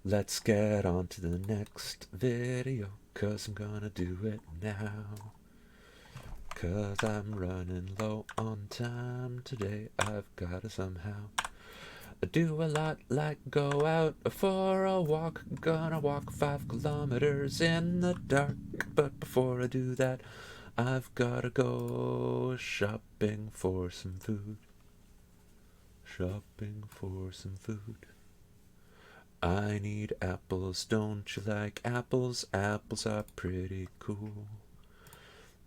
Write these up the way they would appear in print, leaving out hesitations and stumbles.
Let's get on to the next video, 'cause I'm gonna do it now. 'Cause I'm running low on time today. I've gotta somehow do a lot, like go out for a walk. Gonna walk 5 kilometers in the dark. But before I do that, I've gotta go shopping for some food. Shopping for some food. I need apples, don't you like apples? Apples are pretty cool.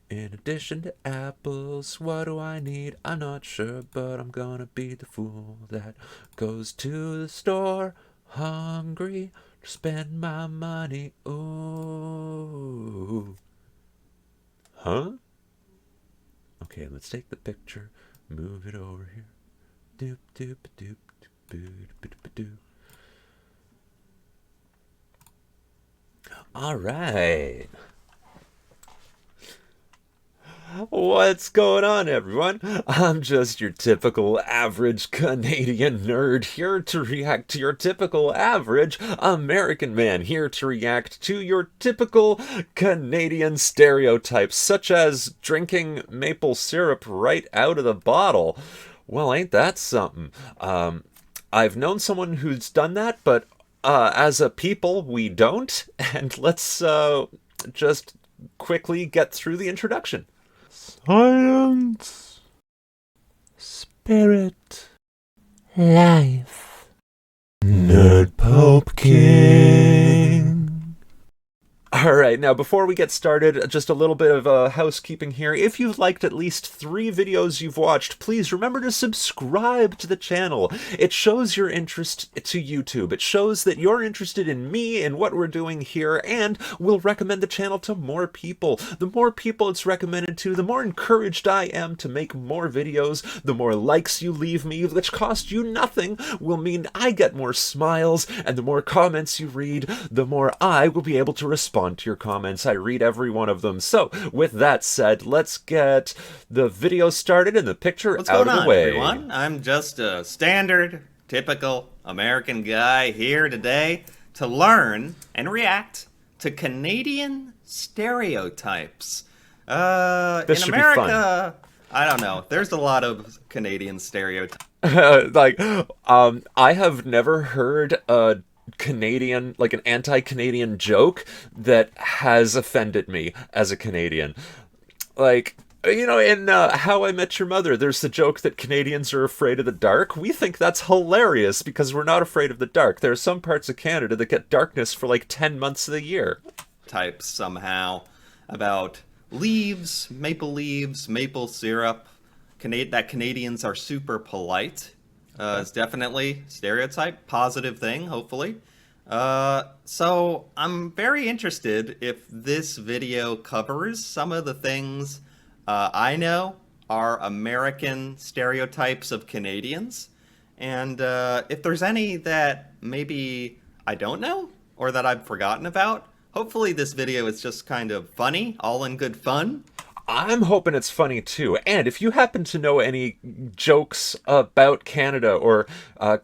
In addition to apples, what do I need? I'm not sure, but I'm gonna be the fool that goes to the store hungry to spend my money. Ooh. Huh? Okay, let's take the picture, move it over here. Doop doop doop doop doop doop doop. All right. What's going on, everyone? I'm just your typical average Canadian nerd here to react to your typical average American man, here to react to your typical Canadian stereotypes, such as drinking maple syrup right out of the bottle. Well, ain't that something? I've known someone who's done that, but as a people, we don't. And let's just quickly get through the introduction. Science, spirit, life, Nerd Pope King. Alright, now before we get started, just a little bit of housekeeping here. If you've liked at least 3 videos you've watched, please remember to subscribe to the channel. It shows your interest to YouTube. It shows that you're interested in me and what we're doing here, and will recommend the channel to more people. The more people it's recommended to, the more encouraged I am to make more videos. The more likes you leave me, which cost you nothing, will mean I get more smiles, and the more comments you read, the more I will be able to respond to your comments. I read every one of them. So, with that said, let's get the video started and the picture What's out going of the on, way. everyone? I'm just a standard, typical American guy here today to learn and react to Canadian stereotypes. This in should be America, I don't know. There's a lot of Canadian stereotypes. I have never heard a Canadian, like an anti-Canadian joke that has offended me as a Canadian. Like, you know, in How I Met Your Mother, there's the joke that Canadians are afraid of the dark. We think that's hilarious because we're not afraid of the dark. There are some parts of Canada that get darkness for like 10 months of the year. Types somehow about leaves, maple syrup. That Canadians are super polite. It's definitely stereotype, positive thing, hopefully. So I'm very interested if this video covers some of the things I know are American stereotypes of Canadians, and if there's any that maybe I don't know or that I've forgotten about. Hopefully this video is just kind of funny, all in good fun. I'm hoping it's funny too. And if you happen to know any jokes about Canada or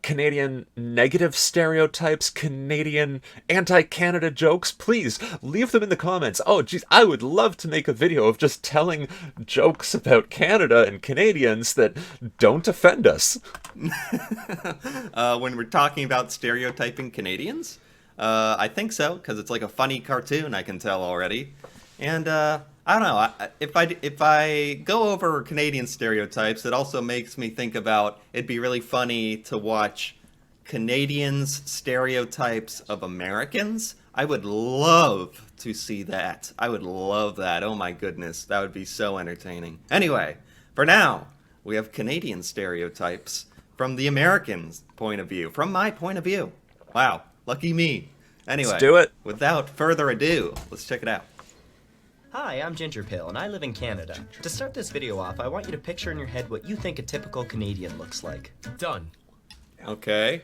Canadian negative stereotypes, Canadian anti-Canada jokes, please leave them in the comments. Oh, geez, I would love to make a video of just telling jokes about Canada and Canadians that don't offend us. When we're talking about stereotyping Canadians, I think so, because it's like a funny cartoon, I can tell already. And I don't know. If I go over Canadian stereotypes, it also makes me think about it'd be really funny to watch Canadians' stereotypes of Americans. I would love to see that. I would love that. Oh my goodness, that would be so entertaining. Anyway, for now, we have Canadian stereotypes from the Americans' point of view, from my point of view. Wow, lucky me. Anyway, Let's do it. Without further ado, let's check it out. Hi, I'm Ginger Pale, and I live in Canada. To start this video off, I want you to picture in your head what you think a typical Canadian looks like. Done. Okay.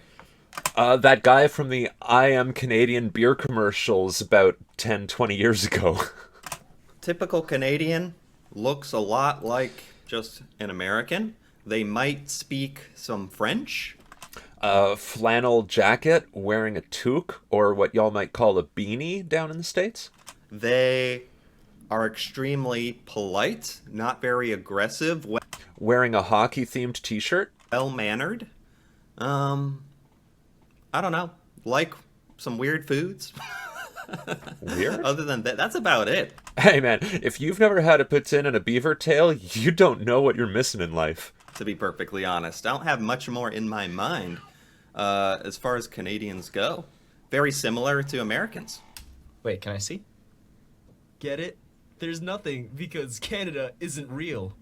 That guy from the I Am Canadian beer commercials about 10, 20 years ago. Typical Canadian looks a lot like just an American. They might speak some French. A flannel jacket wearing a toque, or what y'all might call a beanie down in the States. They are extremely polite, not very aggressive, Wearing a hockey-themed t-shirt. well-mannered. I don't know, like some weird foods. Weird? Other than that, that's about it. Hey man, if you've never had a poutine and a beaver tail, you don't know what you're missing in life. To be perfectly honest, I don't have much more in my mind as far as Canadians go. Very similar to Americans. Wait, can I see? Get it? There's nothing because Canada isn't real.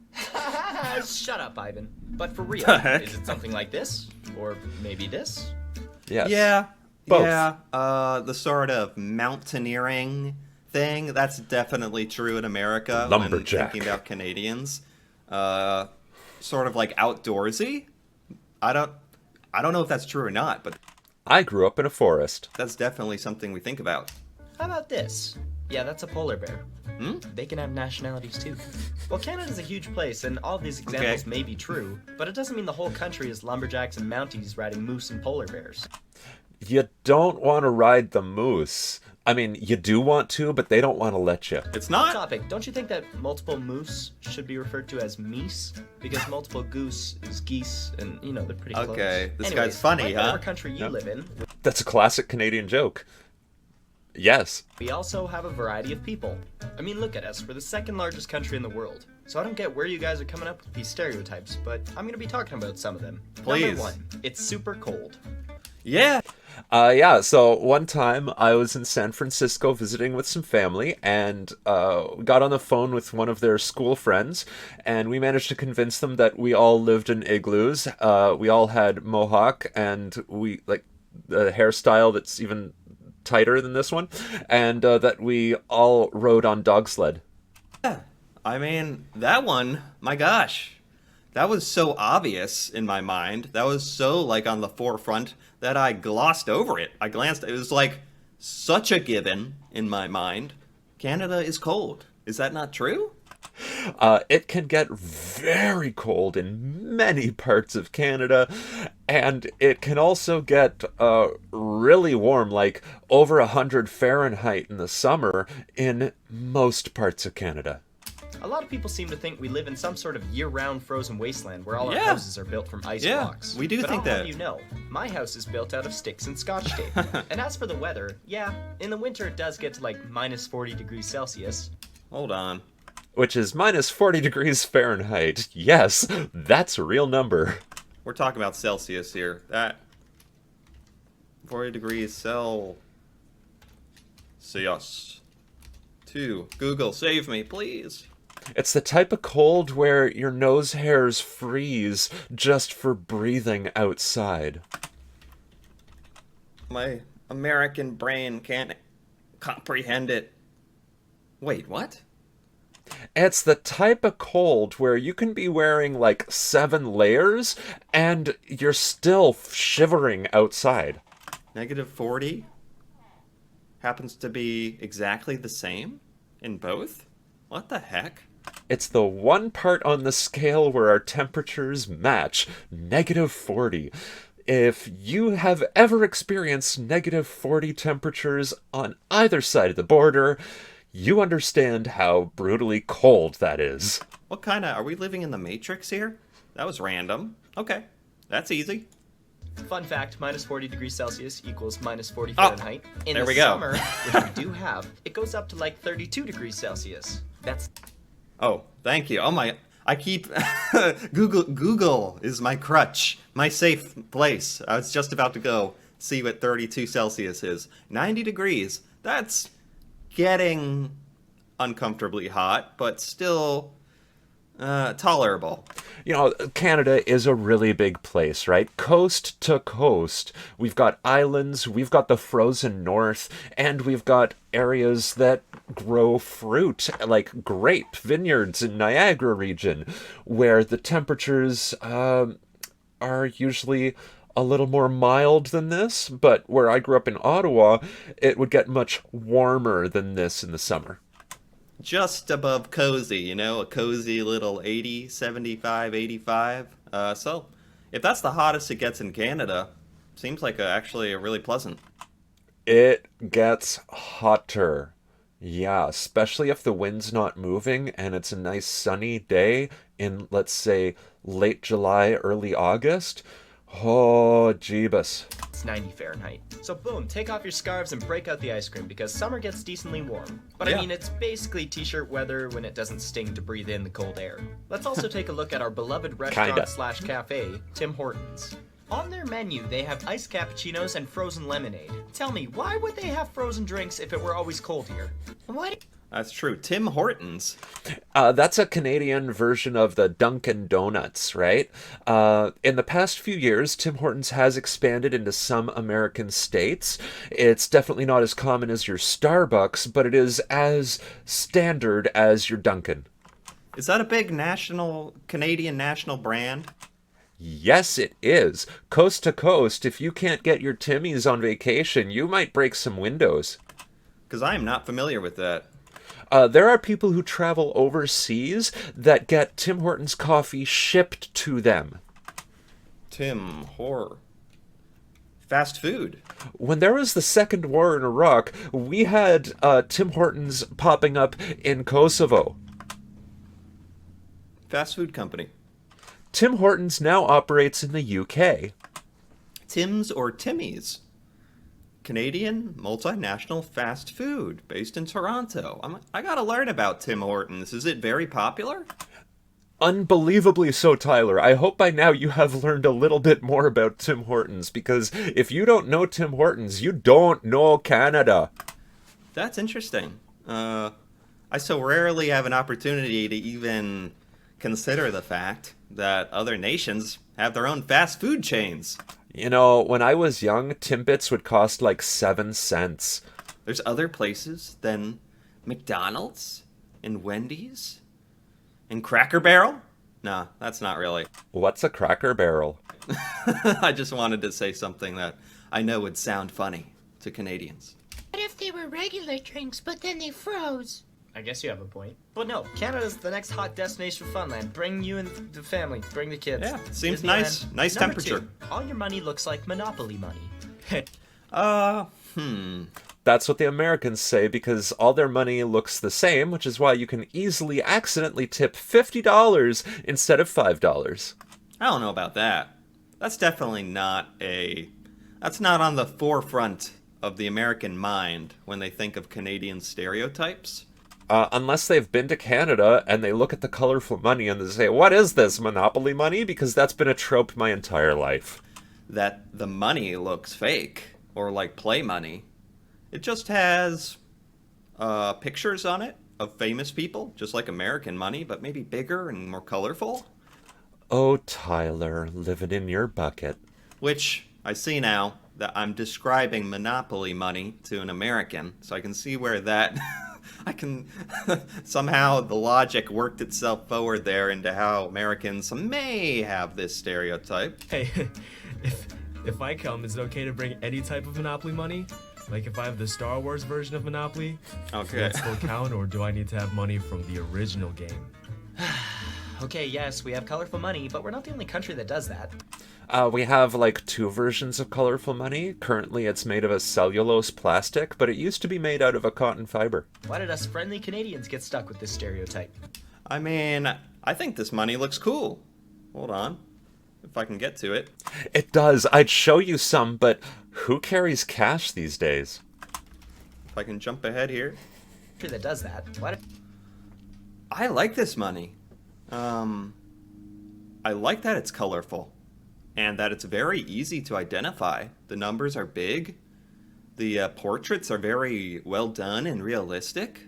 Shut up, Ivan. But for real, The heck? is it something like this? Or maybe this? Yes. Yeah. Both. Yeah. The sort of mountaineering thing, that's definitely true in America. Lumberjack. When thinking about Canadians. Sort of like outdoorsy. I don't know if that's true or not, but I grew up in a forest. that's definitely something we think about. How about this? Yeah, that's a polar bear. They can have nationalities too. Well, Canada's a huge place, and all these examples Okay. may be true, but it doesn't mean the whole country is lumberjacks and mounties riding moose and polar bears. You don't want to ride the moose. I mean, you do want to, but they don't want to let you. It's not. Topic, don't you think that multiple moose should be referred to as meese? Because multiple goose is geese, and, you know, they're pretty close. Okay, this Anyways, guy's funny, like huh? whatever country you live in, That's a classic Canadian joke. Yes. we also have a variety of people. I mean, look at us. We're the second largest country in the world. So I don't get where you guys are coming up with these stereotypes, but I'm going to be talking about some of them. Please. Number 1, it's super cold. Yeah. Yeah, so one time I was in San Francisco visiting with some family and got on the phone with one of their school friends, and we managed to convince them that we all lived in igloos. We all had mohawk, and we, like, the hairstyle that's even tighter than this one, and that we all rode on dog sled. I mean, that one, my gosh. That was so obvious in my mind. That was so, like, on the forefront that I glossed over it. I glanced, it was like such a given in my mind. Canada is cold. Is that not true? It can get very cold in many parts of Canada, and it can also get really warm, like over 100 Fahrenheit in the summer in most parts of Canada. A lot of people seem to think we live in some sort of year-round frozen wasteland where all our Yeah. houses are built from ice Yeah, blocks. we do but think I'll that. have you know, my house is built out of sticks and Scotch tape. And as for the weather, yeah, in the winter it does get to like minus 40 degrees Celsius. Hold on. Which is minus 40 degrees Fahrenheit. Yes, that's a real number. We're talking about Celsius here. That 40 degrees Celsius. 2. Google, save me, please. It's the type of cold where your nose hairs freeze just for breathing outside. My American brain can't comprehend it. Wait, what? It's the type of cold where you can be wearing like 7 layers and you're still shivering outside. Negative 40 happens to be exactly the same in both? What the heck? It's the one part on the scale where our temperatures match, negative 40. If you have ever experienced negative 40 temperatures on either side of the border, you understand how brutally cold that is. What kind of... Are we living in the Matrix here? That was random. Okay, that's easy. Fun fact, minus 40 degrees Celsius equals minus 40 Oh, Fahrenheit. In there the we go. summer, which we do have, it goes up to like 32 degrees Celsius. That's Oh, thank you. Oh my... I keep... Google is my crutch. My safe place. I was just about to go see what 32 Celsius is. 90 degrees. That's getting uncomfortably hot, but still tolerable. You know, Canada is a really big place, right? Coast to coast. We've got islands, we've got the frozen north, and we've got areas that grow fruit, like grape vineyards in Niagara region, where the temperatures are usually a little more mild than this, but where I grew up in Ottawa, it would get much warmer than this in the summer. Just above cozy, you know, a cozy little 80, 75, 85. So, if that's the hottest it gets in Canada, Seems like actually really pleasant. It gets hotter. Yeah, especially if the wind's not moving and it's a nice sunny day in, let's say, late July, early August. Oh, jeebus. It's 90 Fahrenheit. So boom, take off your scarves and break out the ice cream because summer gets decently warm. But Yeah. I mean, it's basically t-shirt weather when it doesn't sting to breathe in the cold air. Let's also take a look at our beloved Kinda. restaurant/cafe, Tim Hortons. On their menu, they have iced cappuccinos and frozen lemonade. Tell me, why would they have frozen drinks if it were always cold here? What? That's true. Tim Hortons. That's a Canadian version of the Dunkin' Donuts, right? In the past few years, Tim Hortons has expanded into some American states. It's definitely not as common as your Starbucks, but it is as standard as your Dunkin'. Is that a big Canadian national brand? Yes, it is. Coast to coast, if you can't get your Timmies on vacation, you might break some windows. Because I am not familiar with that. There are people who travel overseas that get Tim Hortons coffee shipped to them. Fast food. When there was the Second War in Iraq, we had Tim Hortons popping up in Kosovo. Fast food company. Tim Hortons now operates in the UK. Tim's or Timmy's. Canadian multinational fast food based in Toronto. I gotta learn about Tim Hortons. Is it very popular? Unbelievably so, Tyler. I hope by now you have learned a little bit more about Tim Hortons, because if you don't know Tim Hortons, you don't know Canada. That's interesting. I so rarely have an opportunity to even consider the fact that other nations have their own fast food chains. You know, when I was young, Timbits would cost like 7 cents. There's other places than McDonald's and Wendy's and Cracker Barrel? Nah, that's not really. What's a Cracker Barrel? I just wanted to say something that I know would sound funny to Canadians. What if they were regular drinks, but then they froze? I guess you have a point. But no, Canada's the next hot destination for Funland. Bring you and the family. Bring the kids. Yeah, seems Disneyland. nice. Nice Number temperature. 2, all your money looks like Monopoly money. That's what the Americans say because all their money looks the same, which is why you can easily accidentally tip $50 instead of $5. I don't know about that. That's definitely that's not on the forefront of the American mind when they think of Canadian stereotypes. Unless they've been to Canada and they look at the colorful money and they say, what is this, Monopoly money? Because that's been a trope my entire life. That the money looks fake, or like play money. It just has pictures on it of famous people, just like American money, but maybe bigger and more colorful. Oh, Tyler, living in your bucket. Which I see now that I'm describing Monopoly money to an American, so I can see where that... I can somehow the logic worked itself forward there into how Americans may have this stereotype. Hey, if I come, is it okay to bring any type of Monopoly money? Like if I have the Star Wars version of Monopoly? Okay. Does that still count, or do I need to have money from the original game? Okay, yes, we have colorful money, but we're not the only country that does that. We have like 2 versions of colorful money. Currently it's made of a cellulose plastic, but it used to be made out of a cotton fiber. Why did us friendly Canadians get stuck with this stereotype? I mean, I think this money looks cool. Hold on. If I can get to it. It does. I'd show you some, but who carries cash these days? If I can jump ahead here. Country that does that. Why did... I like this money. I like that it's colorful. And that it's very easy to identify. The numbers are big. The portraits are very well done and realistic.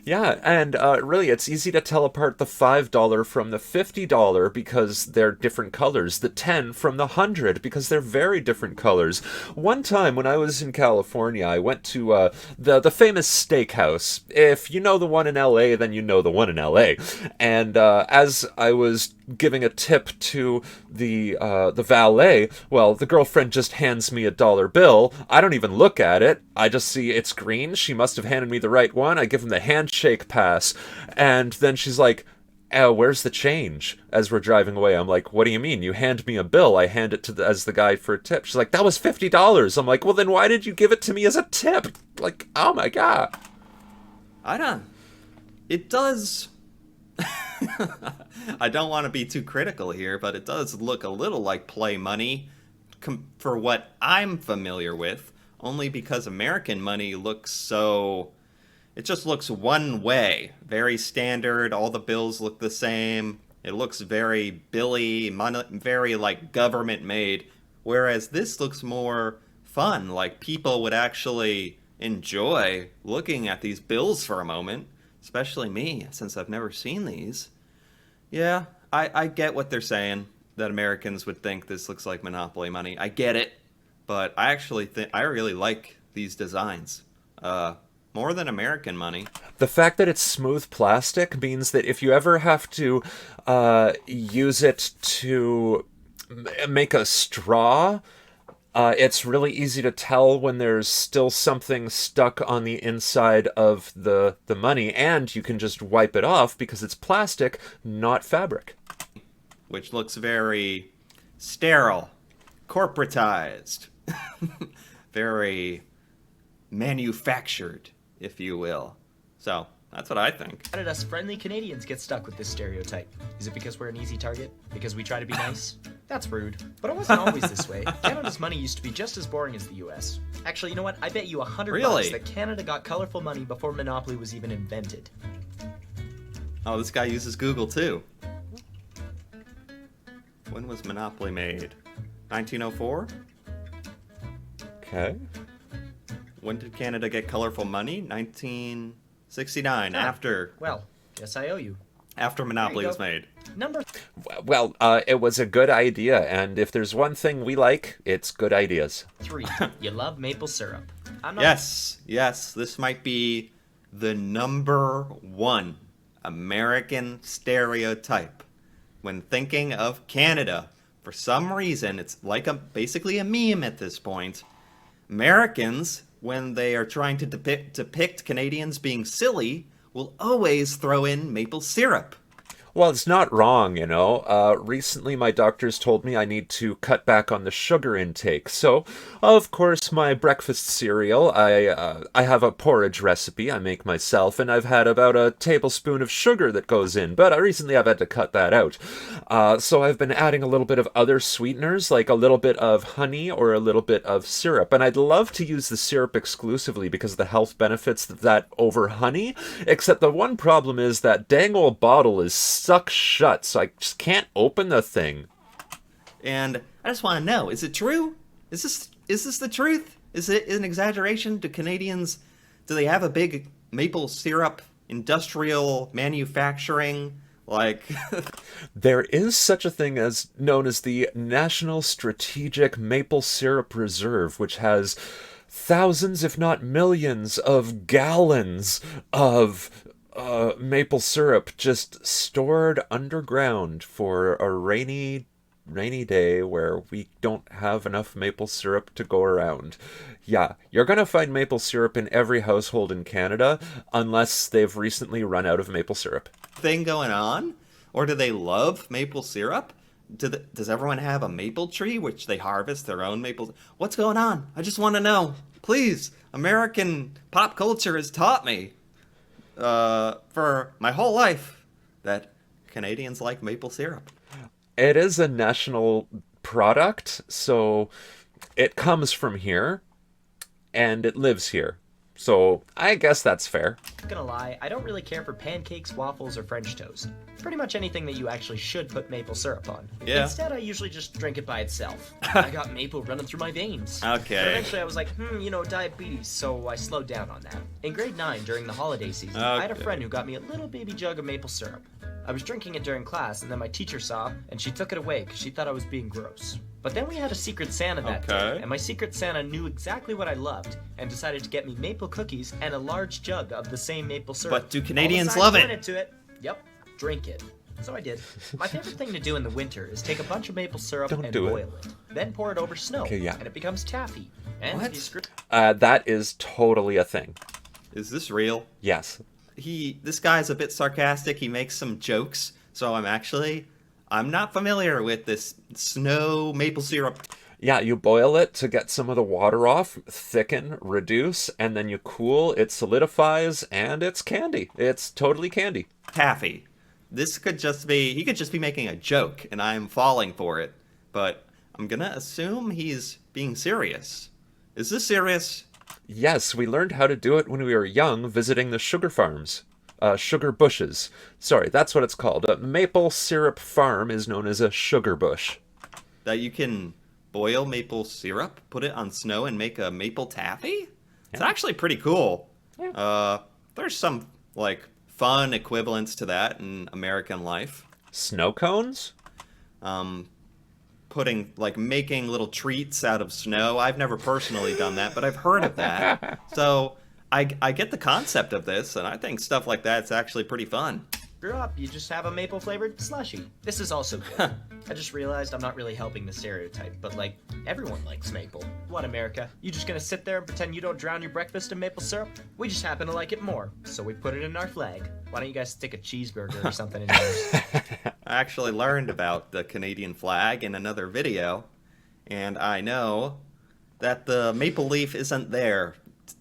Yeah, and really, it's easy to tell apart the $5 from the $50 because they're different colors, the 10 from the 100 because they're very different colors. One time when I was in California, I went to the famous steakhouse. If you know the one in LA, then you know the one in LA. And as I was giving a tip to the valet, well, the girlfriend just hands me a dollar bill. I don't even look at it. I just see it's green. She must have handed me the right one. I give him the handshake pass. And then she's like, where's the change? As we're driving away, I'm like, what do you mean? You hand me a bill, I hand it to as the guy for a tip. She's like, that was $50. I'm like, well, then why did you give it to me as a tip? Like, oh my God. I don't. It does. I don't want to be too critical here, but it does look a little like play money for what I'm familiar with, only because American money looks so. It just looks one way, very standard. All the bills look the same. It looks very billy, very like government made. Whereas this looks more fun, like people would actually enjoy looking at these bills for a moment. Especially me, since I've never seen these. Yeah, I get what they're saying, that Americans would think this looks like Monopoly money. I get it, but I actually think I really like these designs. More than American money. The fact that it's smooth plastic means that if you ever have to use it to make a straw, it's really easy to tell when there's still something stuck on the inside of the money, and you can just wipe it off because it's plastic, not fabric. Which looks very sterile, corporatized, very manufactured, if you will. So, that's what I think. How did us friendly Canadians get stuck with this stereotype? Is it because we're an easy target? Because we try to be nice? That's rude. But it wasn't always this way. Canada's money used to be just as boring as the US. Actually, you know what? I bet you $100 that Canada got colorful money before Monopoly was even invented. Oh, this guy uses Google too. When was Monopoly made? 1904? Okay. When did Canada get colorful money? 1969, after Well, guess I owe you. after Monopoly you was go. made. Number Well, it was a good idea, and if there's one thing we like, it's good ideas. 3. You love maple syrup. I'm not Yes, this might be the number one American stereotype. When thinking of Canada, for some reason, it's like basically a meme at this point. Americans, when they are trying to depict Canadians being silly, will always throw in maple syrup. Well, it's not wrong, you know. Recently, my doctors told me I need to cut back on the sugar intake. So, of course, my breakfast cereal, I have a porridge recipe I make myself, and I've had about a tablespoon of sugar that goes in. But recently, I've had to cut that out. So I've been adding a little bit of other sweeteners, like a little bit of honey or a little bit of syrup. And I'd love to use the syrup exclusively because of the health benefits of that over honey. Except the one problem is that dang old bottle is stuck shut, so I just can't open the thing. And I just want to know, is it true? Is this the truth? Is it an exaggeration? Do Canadians, do they have a big maple syrup industrial manufacturing? Like, There is such a thing as known as the National Strategic Maple Syrup Reserve, which has thousands, if not millions, of gallons of maple syrup just stored underground for a rainy day where we don't have enough maple syrup to go around. Yeah, you're gonna find maple syrup in every household in Canada unless they've recently run out of maple syrup. thing going on? Or do they love maple syrup? Does everyone have a maple tree which they harvest their own maple? What's going on? I just want to know. Please, American pop culture has taught me for my whole life that Canadians like maple syrup. It is a national product, so it comes from here, and it lives here. So I guess that's fair. Not gonna lie, I don't really care for pancakes, waffles, or French toast. Pretty much anything that you actually should put maple syrup on. Yeah. Instead, I usually just drink it by itself. I got maple running through my veins. Okay. But eventually I was like, diabetes, so I slowed down on that. In grade 9, during the holiday season, I had a Okay. friend who got me a little baby jug of maple syrup. I was drinking it during class, and then my teacher saw, and she took it away because she thought I was being gross. But then we had a Secret Santa that day, and my Secret Santa knew exactly what I loved, and decided to get me maple cookies and a large jug of the same maple syrup. But do Canadians All the signs love it? pointed to it. Yep, drink it. So I did. My favorite thing to do in the winter is take a bunch of maple syrup Don't and do it. boil it. Then pour it over snow, Okay, yeah. and it becomes taffy. And What? if you screw- That is totally a thing. Is this real? Yes. This guy's a bit sarcastic. He makes some jokes So I'm not familiar with this snow maple syrup. Yeah, you boil it to get some of the water off, thicken, reduce, and then you cool, it solidifies, and it's candy. It's totally candy. Taffy. He could just be making a joke, and I'm falling for it. But I'm gonna assume he's being serious. Is this serious? Yes, we learned how to do it when we were young, visiting the sugar farms. Sugar bushes. Sorry, that's what it's called. A maple syrup farm is known as a sugar bush. That you can boil maple syrup, put it on snow, and make a maple taffy? It's actually pretty cool. Yeah. There's some, fun equivalents to that in American life. Snow cones? Making little treats out of snow. I've never personally done that, but I've heard of that. So I get the concept of this, and I think stuff like that's actually pretty fun. Grew up, you just have a maple-flavored slushie. This is also good. I just realized I'm not really helping the stereotype, but, everyone likes maple. What, America? You just gonna sit there and pretend you don't drown your breakfast in maple syrup? We just happen to like it more, so we put it in our flag. Why don't you guys stick a cheeseburger or something in yours? I actually learned about the Canadian flag in another video, and I know that the maple leaf isn't there.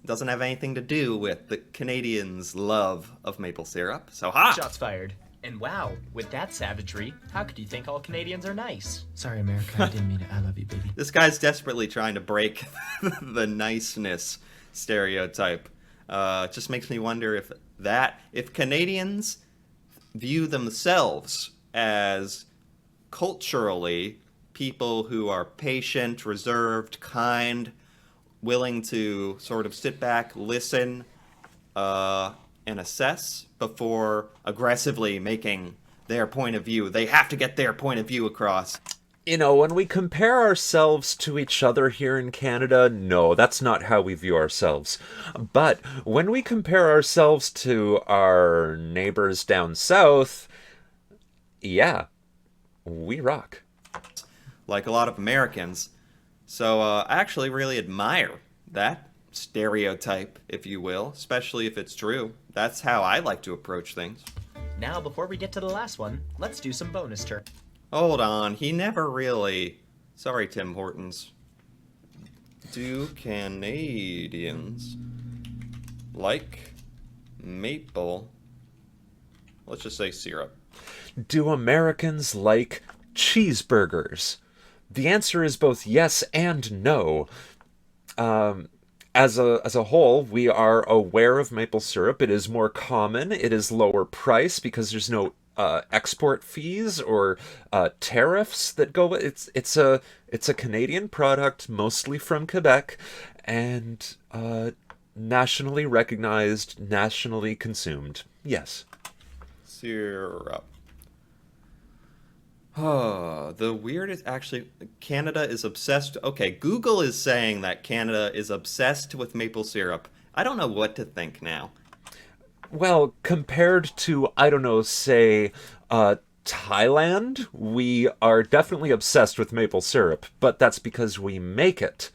Doesn't have anything to do with the Canadians' love of maple syrup. So ha! Shots fired. And wow, with that savagery, how could you think all Canadians are nice? Sorry, America, I didn't mean it. I love you, baby. This guy's desperately trying to break the niceness stereotype. It just makes me wonder if Canadians view themselves as culturally people who are patient, reserved, kind, willing to sort of sit back, listen, and assess before aggressively making their point of view. They have to get their point of view across. You know, when we compare ourselves to each other here in Canada, no, that's not how we view ourselves. But when we compare ourselves to our neighbors down south, yeah, we rock. Like a lot of Americans. So I actually really admire that stereotype, if you will, especially if it's true. That's how I like to approach things. Now, before we get to the last one, let's do some bonus turn. Hold on, he never really... Sorry, Tim Hortons. Do Canadians like maple... Let's just say syrup. Do Americans like cheeseburgers? The answer is both yes and no. As a whole, we are aware of maple syrup. It is more common. It is lower price because there's no export fees or tariffs that go with it. It's a Canadian product, mostly from Quebec, and nationally recognized, nationally consumed. Yes. Syrup. The weirdest, actually, Canada is obsessed. Okay, Google is saying that Canada is obsessed with maple syrup. I don't know what to think now. Well, compared to, I don't know, say, Thailand, we are definitely obsessed with maple syrup, but that's because we make it.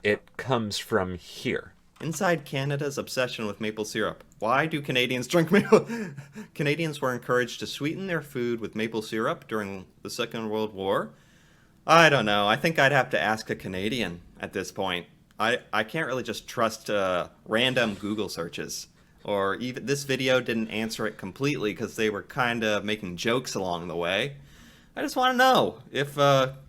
It comes from here. Inside Canada's obsession with maple syrup. Why do Canadians drink maple? Canadians were encouraged to sweeten their food with maple syrup during the Second World War. I don't know. I think I'd have to ask a Canadian at this point. I can't really just trust random Google searches. Or even this video didn't answer it completely because they were kind of making jokes along the way. I just want to know if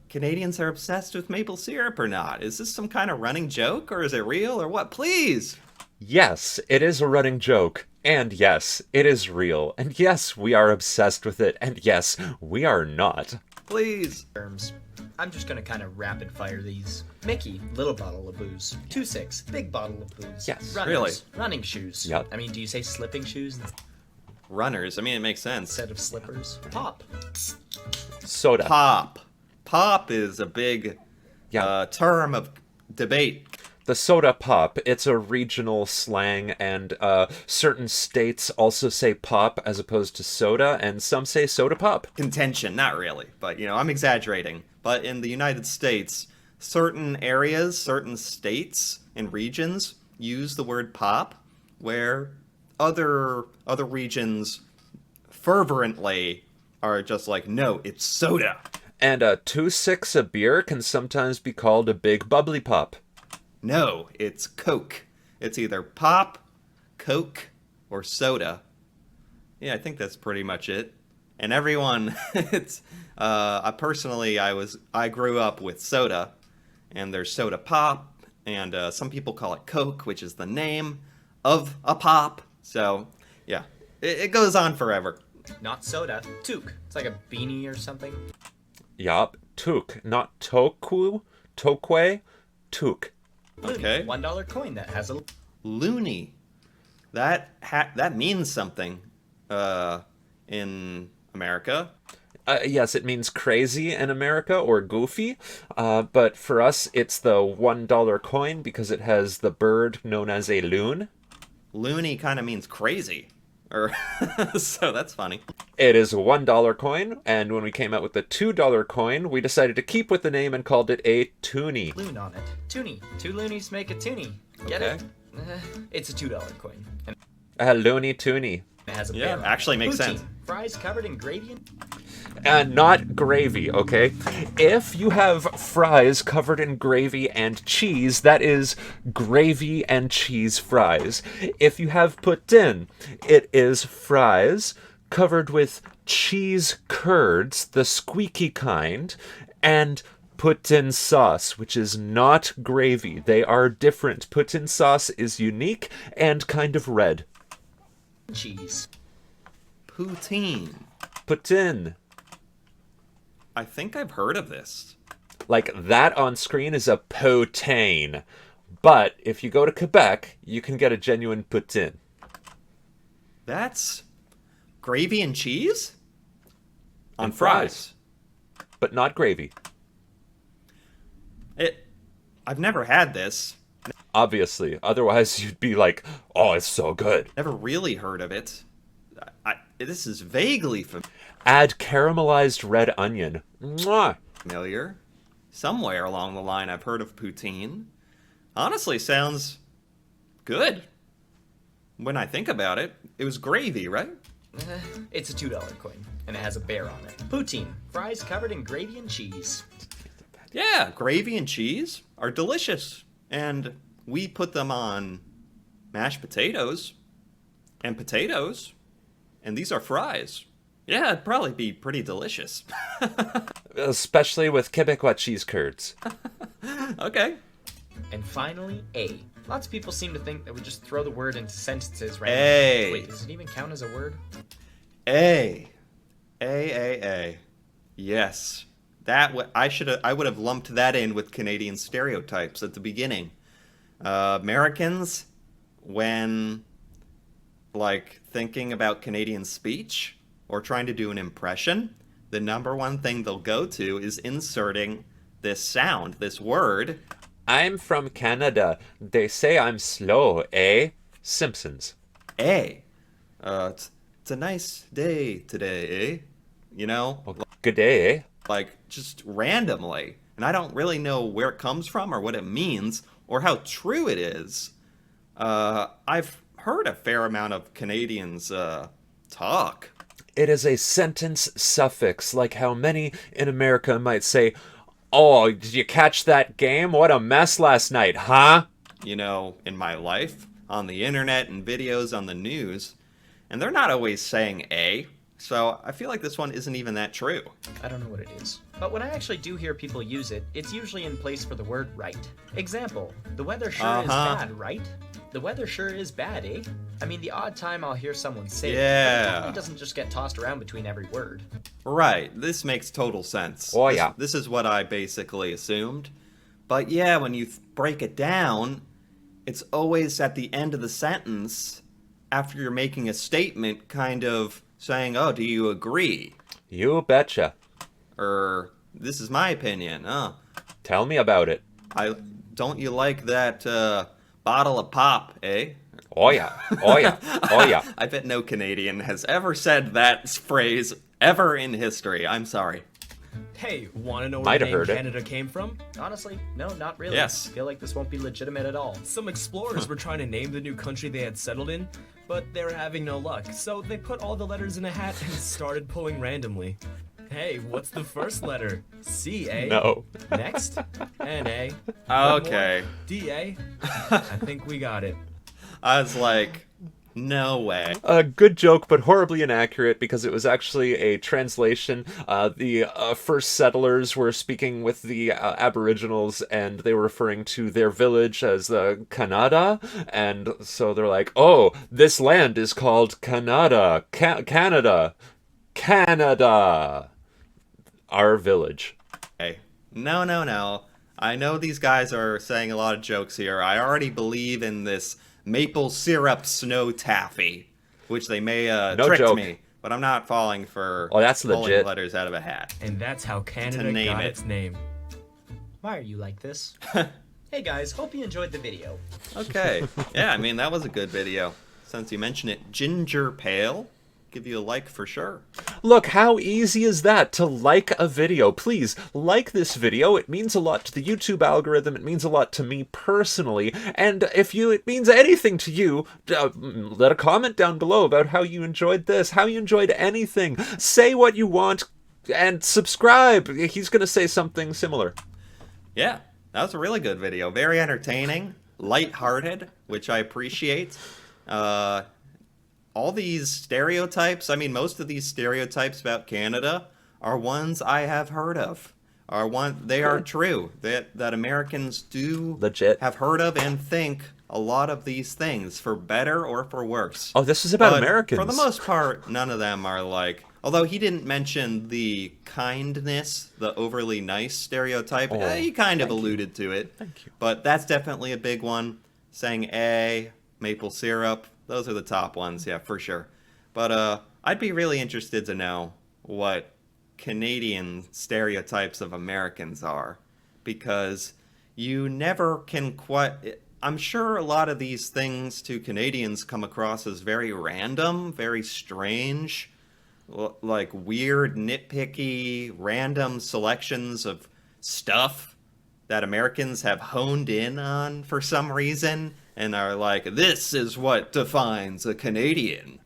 Canadians are obsessed with maple syrup or not. Is this some kind of running joke, or is it real, or what? Please! Yes, it is a running joke. And yes, it is real. And yes, we are obsessed with it. And yes, we are not. Please! Terms. I'm just gonna kind of rapid fire these. Mickey, little bottle of booze. 2-6, big bottle of booze. Yes. Runners, Really? Running shoes. Yep. I mean, do you say slipping shoes Runners. I mean, it makes sense. instead of slippers? Pop. Soda. Pop. Pop is a big Yeah. term of debate. The soda pop, it's a regional slang, and certain states also say pop as opposed to soda, and some say soda pop. Contention, not really, but I'm exaggerating. But in the United States, certain areas, certain states and regions use the word pop, where other regions fervently are just like, no, it's soda. And a 2.6 of beer can sometimes be called a big bubbly pop. No, it's Coke. It's either pop, Coke, or soda. Yeah, I think that's pretty much it. And everyone, it's I grew up with soda, and there's soda pop, and some people call it Coke, which is the name of a pop. So yeah, it goes on forever. Not soda, toque. It's like a beanie or something. Yup, toque, not toku, tokwe, toque. Okay. $1 coin that has a Loony. That means something in America. Yes, it means crazy in America or goofy, but for us it's the $1 coin because it has the bird known as a loon. Loony kind of means crazy. So that's funny. It is a $1 coin, and when we came out with the $2 coin, we decided to keep with the name and called it a toonie. loon on it. Toonie. 2 loonies make a toonie. Get Okay. it? It's a $2 coin. And A loony toonie. it has a Yeah, bear on it. actually makes Poutine. sense. Fries covered in gravy and... And not gravy, okay? If you have fries covered in gravy and cheese, that is gravy and cheese fries. If you have poutine, it is fries covered with cheese curds, the squeaky kind, and poutine sauce, which is not gravy. They are different. Poutine sauce is unique and kind of red. cheese. Poutine. Poutine. I think I've heard of this. Like, that on screen is a poutine. But if you go to Quebec, you can get a genuine poutine. That's gravy and cheese? On And fries. But not gravy. I've never had this. Obviously. Otherwise, you'd be like, oh, it's so good. Never really heard of it. This is vaguely Add caramelized red onion. Mwah! familiar. Somewhere along the line I've heard of poutine. Honestly, sounds good. When I think about it, it was gravy, right? It's a $2 coin, and it has a bear on it. Poutine. Fries covered in gravy and cheese. Yeah, gravy and cheese are delicious. And we put them on mashed potatoes and potatoes. And these are fries. Yeah, it'd probably be pretty delicious. Especially with Quebecois cheese curds. Okay. And finally, A. Lots of people seem to think that we just throw the word into sentences A. randomly. Wait, does it even count as a word? A. Yes. I would have lumped that in with Canadian stereotypes at the beginning. Americans, when thinking about Canadian speech or trying to do an impression, the number one thing they'll go to is inserting this sound, this word. I'm from Canada. They say I'm slow, eh? Simpsons. A. It's a nice day today, eh? You know? Well, good day, eh? Just randomly. And I don't really know where it comes from or what it means or how true it is. I've heard a fair amount of Canadians talk. It is a sentence suffix, like how many in America might say, oh, did you catch that game? What a mess last night, huh? You know, in my life, on the internet and videos on the news. And they're not always saying A. So I feel like this one isn't even that true. I don't know what it is. But when I actually do hear people use it, it's usually in place for the word right. Example, the weather sure is bad, right? The weather sure is bad, eh? I mean, the odd time I'll hear someone say it, but it definitely doesn't just get tossed around between every word. Right, this makes total sense. Oh, yeah. This is what I basically assumed. But yeah, when you break it down, it's always at the end of the sentence, after you're making a statement, kind of saying, oh, do you agree? You betcha. Or, this is my opinion. Tell me about it. Don't you like that bottle of pop, eh? Oh yeah, oh yeah, oh yeah. I bet no Canadian has ever said that phrase ever in history. I'm sorry. Hey, wanna know where Might the have name heard it. Canada came from? Honestly, no, not really. Yes. I feel like this won't be legitimate at all. Some explorers were trying to name the new country they had settled in, but they were having no luck, so they put all the letters in a hat and started pulling randomly. Hey, what's the first letter? C, eh? No. Next? N-A. Okay. D-A. I think we got it. I was like, no way. A good joke, but horribly inaccurate because it was actually a translation. The first settlers were speaking with the Aboriginals, and they were referring to their village as Canada, and so they're like, "Oh, this land is called Canada, Canada, Canada, our village." Hey, no. I know these guys are saying a lot of jokes here. I already believe in this maple syrup snow taffy, which they may No tricked joke. me, but I'm not falling for Oh, that's pulling legit. letters out of a hat. And that's how Canada name got it. its name. Why are you like this? Hey guys, hope you enjoyed the video. Okay. Yeah, I mean, that was a good video. Since you mentioned it, ginger pale, give you a like for sure. Look, how easy is that to like a video? Please, like this video. It means a lot to the YouTube algorithm. It means a lot to me personally. And if it means anything to you, let a comment down below about how you enjoyed this, how you enjoyed anything. Say what you want and subscribe. He's going to say something similar. Yeah, that was a really good video. Very entertaining, lighthearted, which I appreciate. All these stereotypes, I mean, most of these stereotypes about Canada are ones I have heard of. They are true. That Americans do Legit. have heard of and think a lot of these things, for better or for worse. Oh, this is about But Americans. For the most part, none of them are like... Although he didn't mention the kindness, the overly nice stereotype. Oh, He kind of alluded to it. Thank you. But that's definitely a big one. Saying A, maple syrup. Those are the top ones, yeah, for sure. But I'd be really interested to know what Canadian stereotypes of Americans are. Because you never can quite... I'm sure a lot of these things to Canadians come across as very random, very strange, like weird, nitpicky, random selections of stuff that Americans have honed in on for some reason and are like, this is what defines a Canadian.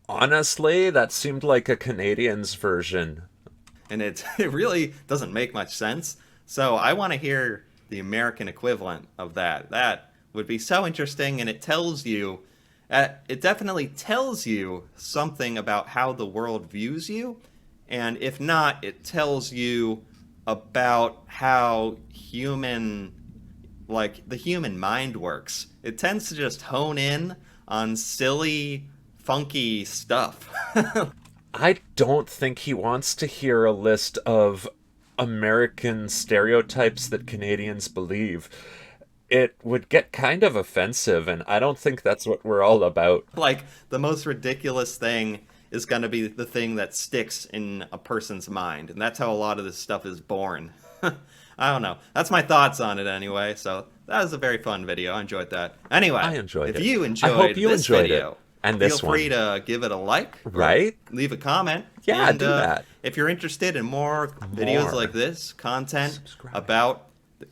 Honestly, that seemed like a Canadian's version. And it really doesn't make much sense. So I want to hear the American equivalent of that. That would be so interesting, and it tells you, it definitely tells you something about how the world views you, and if not, it tells you about how the human mind works. It tends to just hone in on silly, funky stuff. I don't think he wants to hear a list of American stereotypes that Canadians believe. It would get kind of offensive, and I don't think that's what we're all about. Like, the most ridiculous thing is going to be the thing that sticks in a person's mind, and that's how a lot of this stuff is born. I don't know. That's my thoughts on it anyway, so that was a very fun video. I enjoyed that. Anyway, I enjoyed if it. you enjoyed I hope you this enjoyed video, it. And this feel free one. to give it a like. Or Right? leave a comment. Yeah, and, do that. If you're interested in more videos like this, content Subscribe. about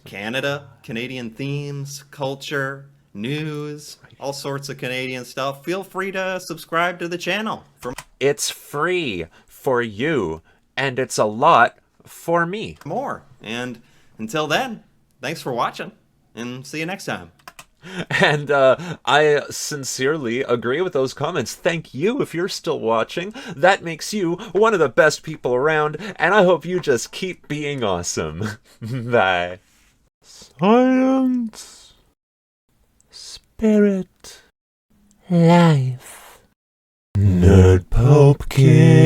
Canada, Canadian themes, culture, news, all sorts of Canadian stuff, feel free to subscribe to the channel for It's free for you, and it's a lot for me. more. And until then, thanks for watching, and see you next time. And I sincerely agree with those comments. Thank you if you're still watching. That makes you one of the best people around, and I hope you just keep being awesome. Bye. Science. Spirit. Life. Nerd Pumpkin.